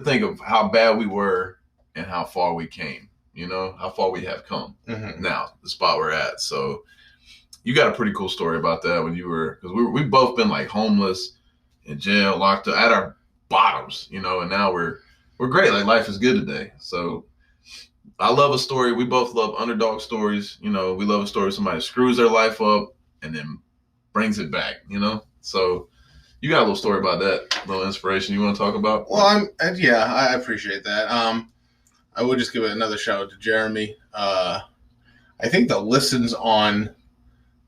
think of how bad we were and how far we came. You know, how far we have come now, the spot we're at. So you got a pretty cool story about that when you were, because we've both been like homeless, in jail, locked up, at our bottoms, you know, and now we're great. Like life is good today. So I love a story. We both love underdog stories. You know, we love a story somebody screws their life up and then brings it back, you know? So you got a little story about that, a little inspiration you want to talk about? Well, I appreciate that. I would just give another shout out to Jeremy. I think the listens on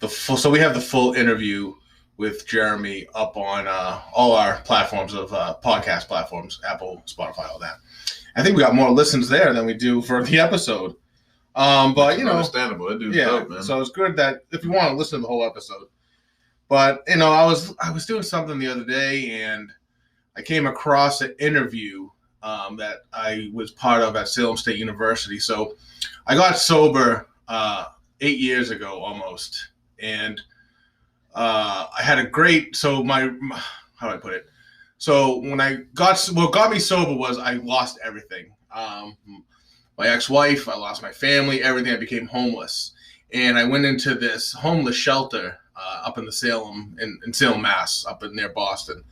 the full, so we have the full interview with Jeremy up on all our platforms of podcast platforms, Apple, Spotify, all that. I think we got more listens there than we do for the episode. But you know, understandable. That dude's dope, man. So it's good that if you want to listen to the whole episode. But you know, I was doing something the other day and I came across an interview that I was part of at Salem State University. So I got sober 8 years ago almost, and I had a great. So my how do I put it? So when what got me sober was I lost everything. My ex-wife, I lost my family, everything. I became homeless, and I went into this homeless shelter up in the Salem, in Salem, Mass, up near Boston.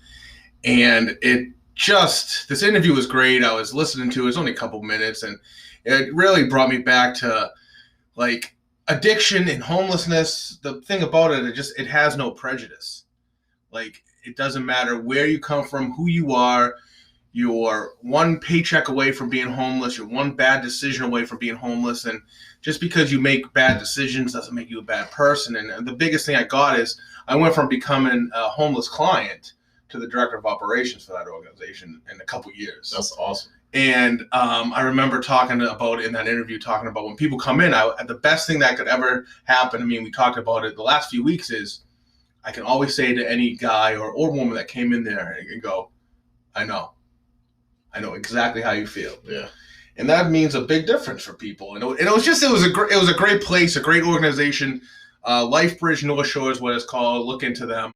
And this interview was great. I was listening to it. It was only a couple minutes, and it really brought me back to like addiction and homelessness. The thing about it, it has no prejudice. Like, it doesn't matter where you come from, who you are. You're one paycheck away from being homeless. You're one bad decision away from being homeless. And just because you make bad decisions doesn't make you a bad person. And the biggest thing I got is I went from becoming a homeless client to the director of operations for that organization in a couple years. That's awesome. And I remember talking about in that interview, talking about when people come in, the best thing that could ever happen, I mean, we talked about it the last few weeks, is I can always say to any guy or woman that came in there and go, I know exactly how you feel. Yeah. And that means a big difference for people. And it was a great place, a great organization. LifeBridge North Shore is what it's called. Look into them.